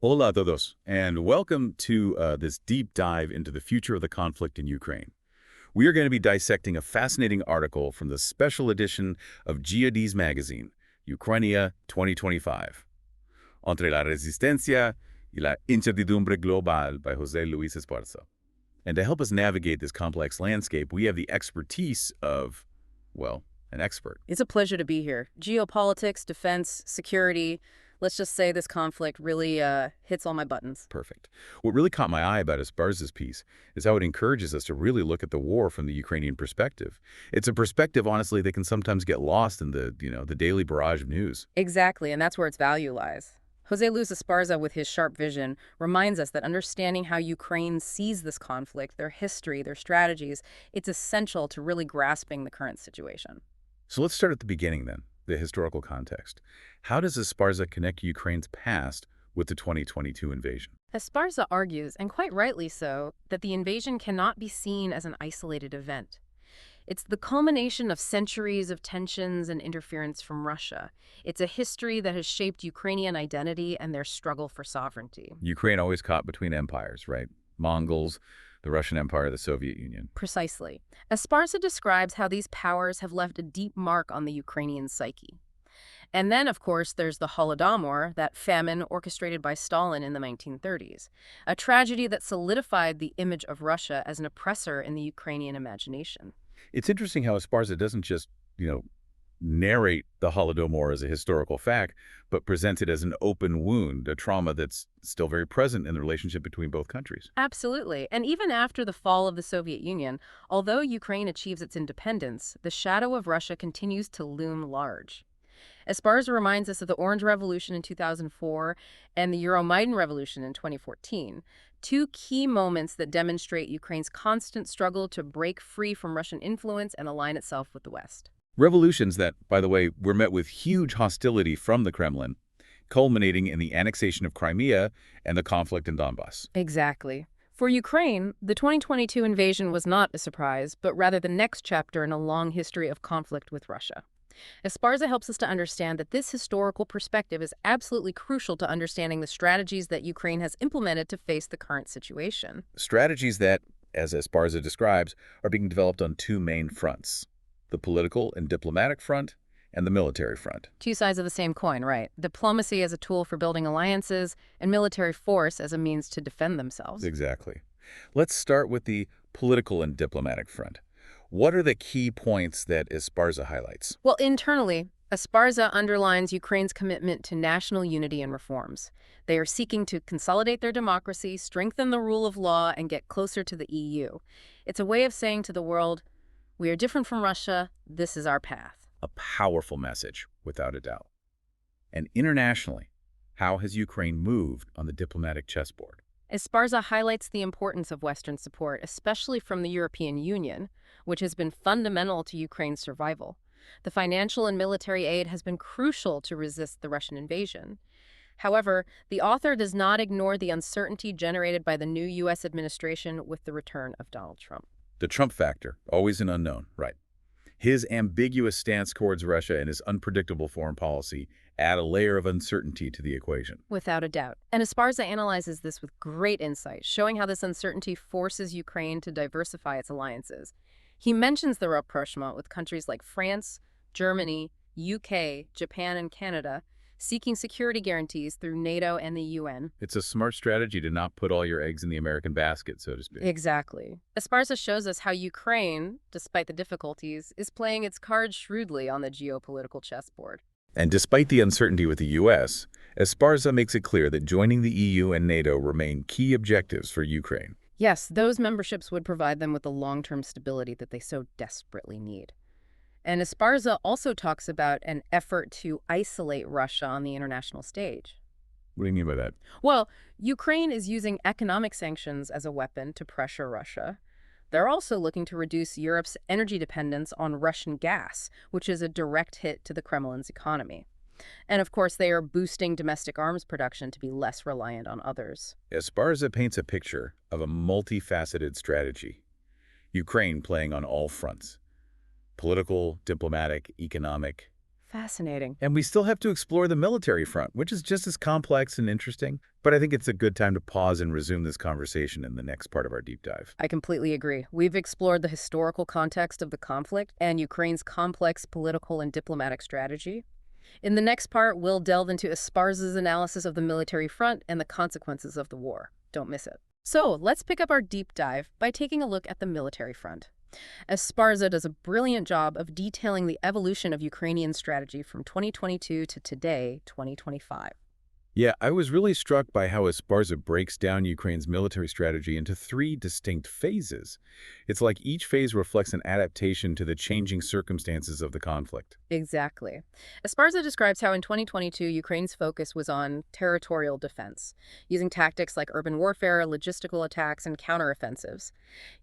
Hola a todos, and welcome to this deep dive into the future of the conflict in Ukraine. We are going to be dissecting a fascinating article from the special edition of GOD's magazine, Ucrania 2025, Entre la Resistencia y la Incertidumbre Global by José Luis Esparza. And to help us navigate this complex landscape, we have the expertise of, well, an expert. It's a pleasure to be here. Geopolitics, defense, security. Let's just say this conflict really hits all my buttons. Perfect. What really caught my eye about Esparza's piece is how it encourages us to really look at the war from the Ukrainian perspective. It's a perspective, honestly, that can sometimes get lost in the daily barrage of news. Exactly, and that's where its value lies. José Luis Esparza, with his sharp vision, reminds us that understanding how Ukraine sees this conflict, their history, their strategies, it's essential to really grasping the current situation. So let's start at the beginning then, the historical context. How does Esparza connect Ukraine's past with the 2022 invasion? Esparza argues, and quite rightly so, that the invasion cannot be seen as an isolated event. It's the culmination of centuries of tensions and interference from Russia. It's a history that has shaped Ukrainian identity and their struggle for sovereignty. Ukraine always caught between empires, right? Mongols, the Russian Empire, the Soviet Union. Precisely. Esparza describes how these powers have left a deep mark on the Ukrainian psyche. And then, of course, there's the Holodomor, that famine orchestrated by Stalin in the 1930s, a tragedy that solidified the image of Russia as an oppressor in the Ukrainian imagination. It's interesting how Esparza doesn't just, narrate the Holodomor as a historical fact, but presents it as an open wound, a trauma that's still very present in the relationship between both countries. Absolutely. And even after the fall of the Soviet Union, although Ukraine achieves its independence, the shadow of Russia continues to loom large. Esparza reminds us of the Orange Revolution in 2004 and the Euromaidan Revolution in 2014, two key moments that demonstrate Ukraine's constant struggle to break free from Russian influence and align itself with the West. Revolutions that, by the way, were met with huge hostility from the Kremlin, culminating in the annexation of Crimea and the conflict in Donbass. Exactly. For Ukraine, the 2022 invasion was not a surprise, but rather the next chapter in a long history of conflict with Russia. Esparza helps us to understand that this historical perspective is absolutely crucial to understanding the strategies that Ukraine has implemented to face the current situation. Strategies that, as Esparza describes, are being developed on two main fronts: the political and diplomatic front and the military front. Two sides of the same coin, right? Diplomacy as a tool for building alliances, and military force as a means to defend themselves. Exactly. Let's start with the political and diplomatic front. What are the key points that Esparza highlights? Well, internally, Esparza underlines Ukraine's commitment to national unity and reforms. They are seeking to consolidate their democracy, strengthen the rule of law, and get closer to the EU. It's a way of saying to the world, we are different from Russia, this is our path. A powerful message, without a doubt. And internationally, how has Ukraine moved on the diplomatic chessboard? Esparza highlights the importance of Western support, especially from the European Union, which has been fundamental to Ukraine's survival. The financial and military aid has been crucial to resist the Russian invasion. However, the author does not ignore the uncertainty generated by the new U.S. administration with the return of Donald Trump. The Trump factor, always an unknown, right? His ambiguous stance towards Russia and his unpredictable foreign policy add a layer of uncertainty to the equation. Without a doubt. And Esparza analyzes this with great insight, showing how this uncertainty forces Ukraine to diversify its alliances. He mentions the rapprochement with countries like France, Germany, UK, Japan, and Canada, seeking security guarantees through NATO and the UN. It's a smart strategy to not put all your eggs in the American basket, so to speak. Exactly. Esparza shows us how Ukraine, despite the difficulties, is playing its cards shrewdly on the geopolitical chessboard. And despite the uncertainty with the U.S., Esparza makes it clear that joining the EU and NATO remain key objectives for Ukraine. Yes, those memberships would provide them with the long-term stability that they so desperately need. And Esparza also talks about an effort to isolate Russia on the international stage. What do you mean by that? Well, Ukraine is using economic sanctions as a weapon to pressure Russia. They're also looking to reduce Europe's energy dependence on Russian gas, which is a direct hit to the Kremlin's economy. And of course, they are boosting domestic arms production to be less reliant on others. Esparza paints a picture of a multifaceted strategy. Ukraine playing on all fronts: political, diplomatic, economic, Fascinating. And we still have to explore the military front, which is just as complex and interesting. But I think it's a good time to pause and resume this conversation in the next part of our deep dive. I completely agree. We've explored the historical context of the conflict and Ukraine's complex political and diplomatic strategy. In the next part, we'll delve into Esparza's analysis of the military front and the consequences of the war. Don't miss it. So let's pick up our deep dive by taking a look at the military front. Esparza does a brilliant job of detailing the evolution of Ukrainian strategy from 2022 to today, 2025. Yeah, I was really struck by how Esparza breaks down Ukraine's military strategy into three distinct phases. It's like each phase reflects an adaptation to the changing circumstances of the conflict. Exactly. Esparza describes how in 2022, Ukraine's focus was on territorial defense, using tactics like urban warfare, logistical attacks, and counteroffensives.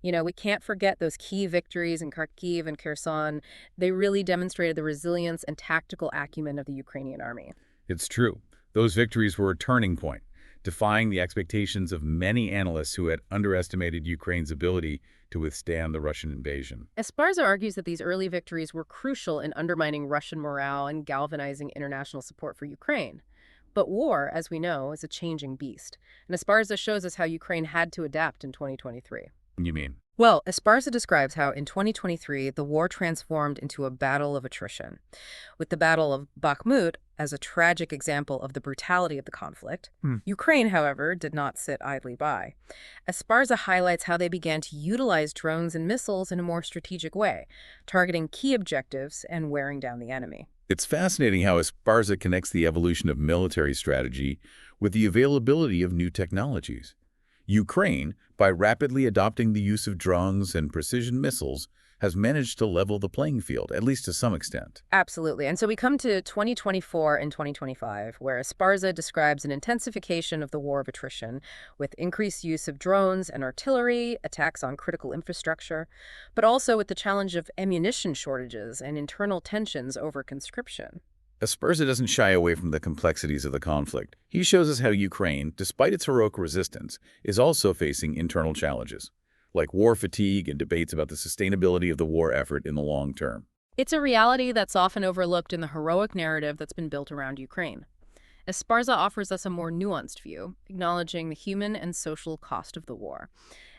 We can't forget those key victories in Kharkiv and Kherson. They really demonstrated the resilience and tactical acumen of the Ukrainian army. It's true. Those victories were a turning point, defying the expectations of many analysts who had underestimated Ukraine's ability to withstand the Russian invasion. Esparza argues that these early victories were crucial in undermining Russian morale and galvanizing international support for Ukraine. But war, as we know, is a changing beast, and Esparza shows us how Ukraine had to adapt in 2023. You mean? Well, Esparza describes how in 2023, the war transformed into a battle of attrition, with the Battle of Bakhmut as a tragic example of the brutality of the conflict. Ukraine, however, did not sit idly by. Esparza highlights how they began to utilize drones and missiles in a more strategic way, targeting key objectives and wearing down the enemy. It's fascinating how Esparza connects the evolution of military strategy with the availability of new technologies. Ukraine, by rapidly adopting the use of drones and precision missiles, has managed to level the playing field, at least to some extent. Absolutely. And so we come to 2024 and 2025, where Esparza describes an intensification of the war of attrition with increased use of drones and artillery, attacks on critical infrastructure, but also with the challenge of ammunition shortages and internal tensions over conscription. Esparza doesn't shy away from the complexities of the conflict. He shows us how Ukraine, despite its heroic resistance, is also facing internal challenges, like war fatigue and debates about the sustainability of the war effort in the long term. It's a reality that's often overlooked in the heroic narrative that's been built around Ukraine. Esparza offers us a more nuanced view, acknowledging the human and social cost of the war.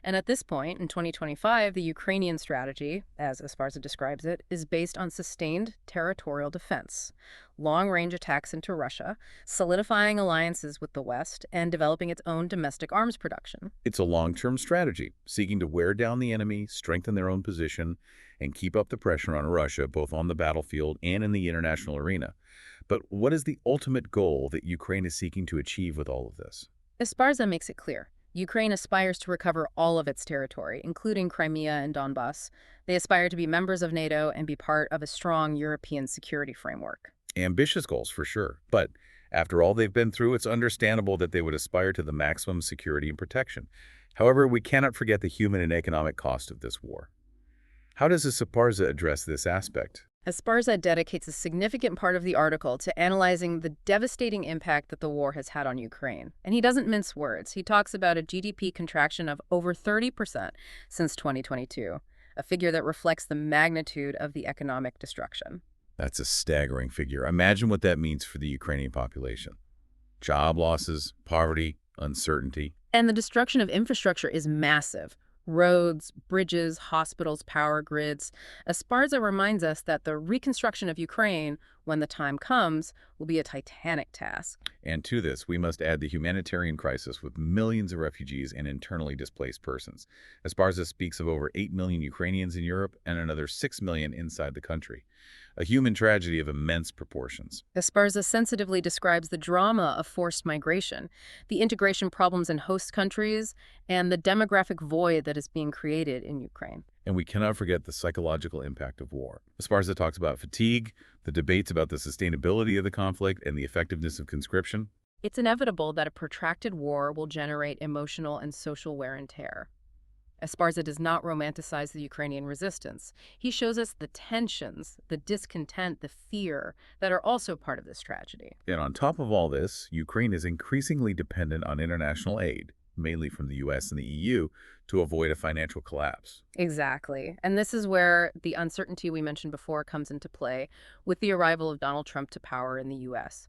And at this point, in 2025, the Ukrainian strategy, as Esparza describes it, is based on sustained territorial defense, long-range attacks into Russia, solidifying alliances with the West, and developing its own domestic arms production. It's a long-term strategy, seeking to wear down the enemy, strengthen their own position, and keep up the pressure on Russia, both on the battlefield and in the international arena. But what is the ultimate goal that Ukraine is seeking to achieve with all of this? Esparza makes it clear. Ukraine aspires to recover all of its territory, including Crimea and Donbas. They aspire to be members of NATO and be part of a strong European security framework. Ambitious goals, for sure. But after all they've been through, it's understandable that they would aspire to the maximum security and protection. However, we cannot forget the human and economic cost of this war. How does Esparza address this aspect? Esparza dedicates a significant part of the article to analyzing the devastating impact that the war has had on Ukraine. And he doesn't mince words. He talks about a GDP contraction of over 30% since 2022, a figure that reflects the magnitude of the economic destruction. That's a staggering figure. Imagine what that means for the Ukrainian population. Job losses, poverty, uncertainty. And the destruction of infrastructure is massive. Roads, bridges, hospitals, power grids. Esparza reminds us that the reconstruction of Ukraine, when the time comes, will be a titanic task. And to this, we must add the humanitarian crisis with millions of refugees and internally displaced persons. Esparza speaks of over 8 million Ukrainians in Europe and another 6 million inside the country. A human tragedy of immense proportions. Esparza sensitively describes the drama of forced migration, the integration problems in host countries, and the demographic void that is being created in Ukraine. And we cannot forget the psychological impact of war. Esparza talks about fatigue, the debates about the sustainability of the conflict, and the effectiveness of conscription. It's inevitable that a protracted war will generate emotional and social wear and tear. Esparza does not romanticize the Ukrainian resistance. He shows us the tensions, the discontent, the fear that are also part of this tragedy. And on top of all this, Ukraine is increasingly dependent on international aid. mainly from the US and the EU, to avoid a financial collapse. Exactly. And this is where the uncertainty we mentioned before comes into play with the arrival of Donald Trump to power in the U.S.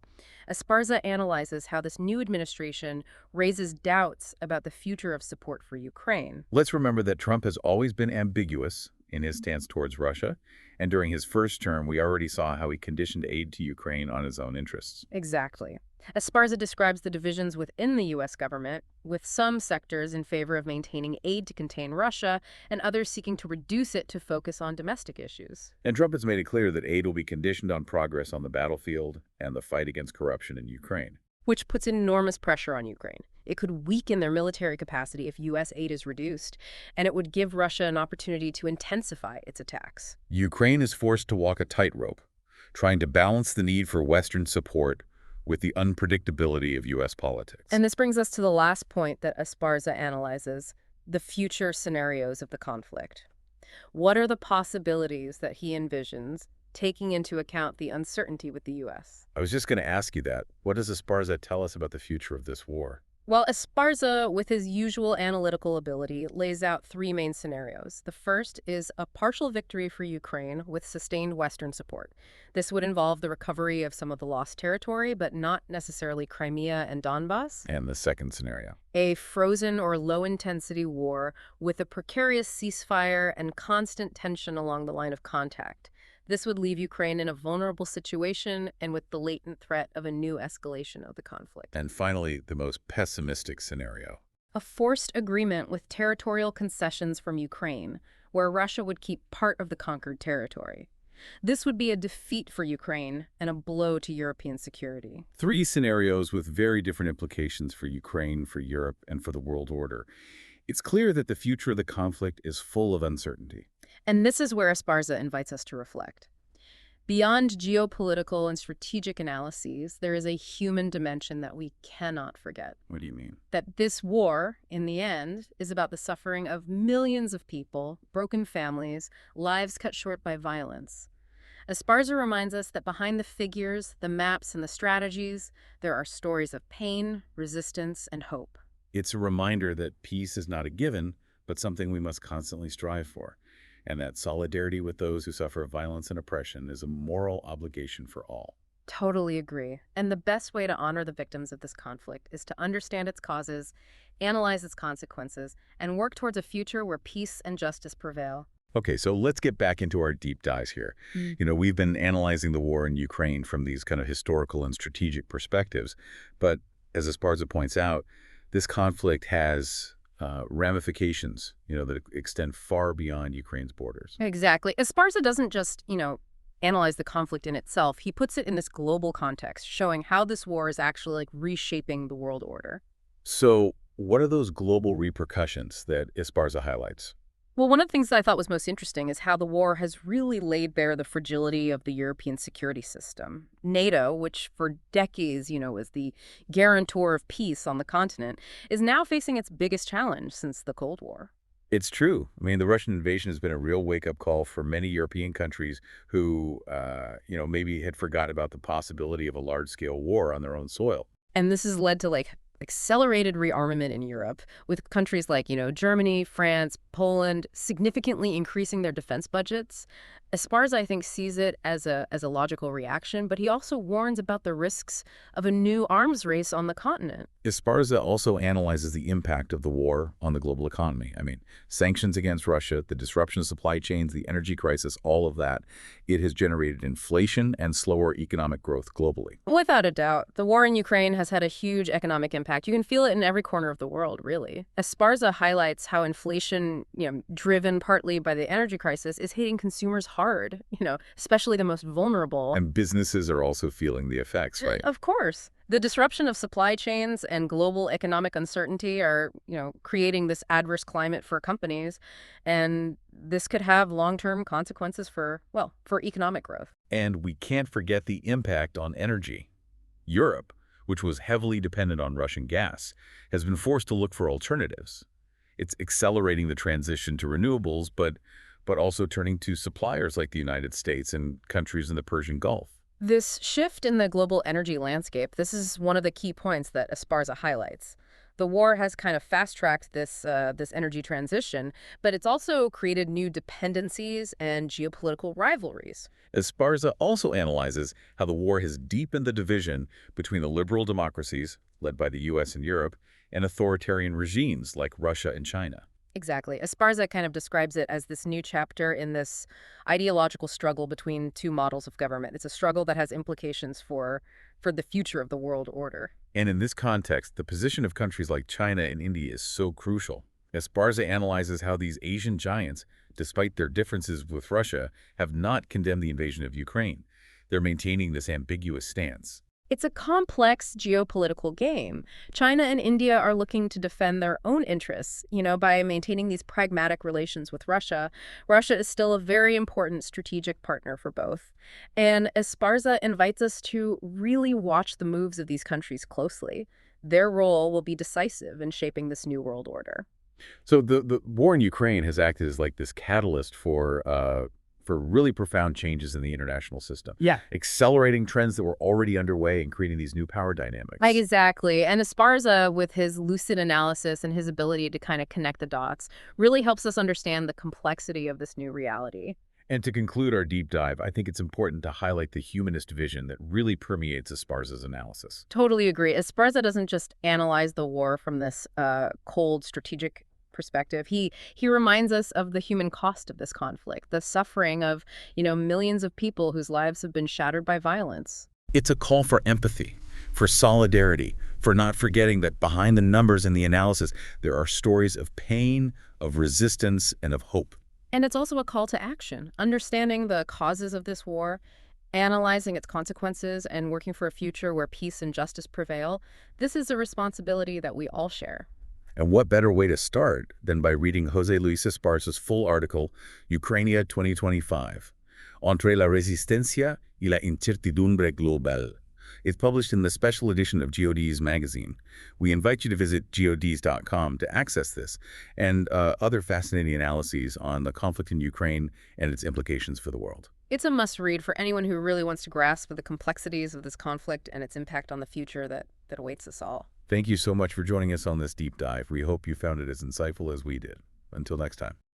Esparza analyzes how this new administration raises doubts about the future of support for Ukraine. Let's remember that Trump has always been ambiguous in his stance towards Russia, and during his first term, we already saw how he conditioned aid to Ukraine on his own interests. Exactly. Esparza describes the divisions within the U.S. government, with some sectors in favor of maintaining aid to contain Russia and others seeking to reduce it to focus on domestic issues. And Trump has made it clear that aid will be conditioned on progress on the battlefield and the fight against corruption in Ukraine. Which puts enormous pressure on Ukraine. It could weaken their military capacity if U.S. aid is reduced, and it would give Russia an opportunity to intensify its attacks. Ukraine is forced to walk a tightrope, trying to balance the need for Western support with the unpredictability of U.S. politics. And this brings us to the last point that Esparza analyzes, the future scenarios of the conflict. What are the possibilities that he envisions, taking into account the uncertainty with the U.S.? I was just going to ask you that. What does Esparza tell us about the future of this war? Well, Esparza, with his usual analytical ability, lays out three main scenarios. The first is a partial victory for Ukraine with sustained Western support. This would involve the recovery of some of the lost territory, but not necessarily Crimea and Donbass. And the second scenario? A frozen or low-intensity war with a precarious ceasefire and constant tension along the line of contact. This would leave Ukraine in a vulnerable situation and with the latent threat of a new escalation of the conflict. And finally, the most pessimistic scenario. A forced agreement with territorial concessions from Ukraine, where Russia would keep part of the conquered territory. This would be a defeat for Ukraine and a blow to European security. Three scenarios with very different implications for Ukraine, for Europe, and for the world order. It's clear that the future of the conflict is full of uncertainty. And this is where Esparza invites us to reflect. Beyond geopolitical and strategic analyses, there is a human dimension that we cannot forget. What do you mean? That this war, in the end, is about the suffering of millions of people, broken families, lives cut short by violence. Esparza reminds us that behind the figures, the maps, and the strategies, there are stories of pain, resistance, and hope. It's a reminder that peace is not a given, but something we must constantly strive for, and that solidarity with those who suffer violence and oppression is a moral obligation for all. Totally agree. And the best way to honor the victims of this conflict is to understand its causes, analyze its consequences, and work towards a future where peace and justice prevail. Okay, so let's get back into our deep dives here. We've been analyzing the war in Ukraine from these kind of historical and strategic perspectives, but as Esparza points out, this conflict has ramifications, that extend far beyond Ukraine's borders. Exactly. Esparza doesn't just, analyze the conflict in itself. He puts it in this global context, showing how this war is actually reshaping the world order. So what are those global repercussions that Esparza highlights? Well, one of the things that I thought was most interesting is how the war has really laid bare the fragility of the European security system. NATO, which for decades, was the guarantor of peace on the continent, is now facing its biggest challenge since the Cold War. It's true. I mean, the Russian invasion has been a real wake-up call for many European countries who, maybe had forgot about the possibility of a large-scale war on their own soil. And this has led to accelerated rearmament in Europe, with countries like, Germany, France, Poland significantly increasing their defense budgets. Esparza, I think, sees it as a logical reaction, but he also warns about the risks of a new arms race on the continent. Esparza also analyzes the impact of the war on the global economy. I mean, sanctions against Russia, the disruption of supply chains, the energy crisis, all of that. It has generated inflation and slower economic growth globally. Without a doubt, the war in Ukraine has had a huge economic impact. You can feel it in every corner of the world, really. Esparza highlights how inflation, driven partly by the energy crisis, is hitting consumers hard, especially the most vulnerable. And businesses are also feeling the effects, right? Of course. The disruption of supply chains and global economic uncertainty are, creating this adverse climate for companies. And this could have long-term consequences for economic growth. And we can't forget the impact on energy. Europe, which was heavily dependent on Russian gas, has been forced to look for alternatives. It's accelerating the transition to renewables, but also turning to suppliers like the United States and countries in the Persian Gulf. This shift in the global energy landscape, this is one of the key points that Esparza highlights. The war has kind of fast-tracked this energy transition, but it's also created new dependencies and geopolitical rivalries. Esparza also analyzes how the war has deepened the division between the liberal democracies, led by the U.S. and Europe, and authoritarian regimes like Russia and China. Exactly. Esparza kind of describes it as this new chapter in this ideological struggle between two models of government. It's a struggle that has implications for the future of the world order. And in this context, the position of countries like China and India is so crucial. Esparza analyzes how these Asian giants, despite their differences with Russia, have not condemned the invasion of Ukraine. They're maintaining this ambiguous stance. It's a complex geopolitical game. China and India are looking to defend their own interests, by maintaining these pragmatic relations with Russia. Russia is still a very important strategic partner for both. And Esparza invites us to really watch the moves of these countries closely. Their role will be decisive in shaping this new world order. So the war in Ukraine has acted as like this catalyst for really profound changes in the international system, Yeah. accelerating trends that were already underway and creating these new power dynamics. Exactly. And Esparza, with his lucid analysis and his ability to kind of connect the dots, really helps us understand the complexity of this new reality. And to conclude our deep dive, I think it's important to highlight the humanist vision that really permeates Esparza's analysis. Totally agree. Esparza doesn't just analyze the war from this cold strategic perspective. He reminds us of the human cost of this conflict, the suffering of, millions of people whose lives have been shattered by violence. It's a call for empathy, for solidarity, for not forgetting that behind the numbers and the analysis, there are stories of pain, of resistance, and of hope. And it's also a call to action, understanding the causes of this war, analyzing its consequences, and working for a future where peace and justice prevail. This is a responsibility that we all share. And what better way to start than by reading José Luis Esparza's full article, Ucrania 2025, Entre la Resistencia y la Incertidumbre Global. It's published in the special edition of GOD's magazine. We invite you to visit gods.com to access this and other fascinating analyses on the conflict in Ukraine and its implications for the world. It's a must-read for anyone who really wants to grasp the complexities of this conflict and its impact on the future that awaits us all. Thank you so much for joining us on this deep dive. We hope you found it as insightful as we did. Until next time.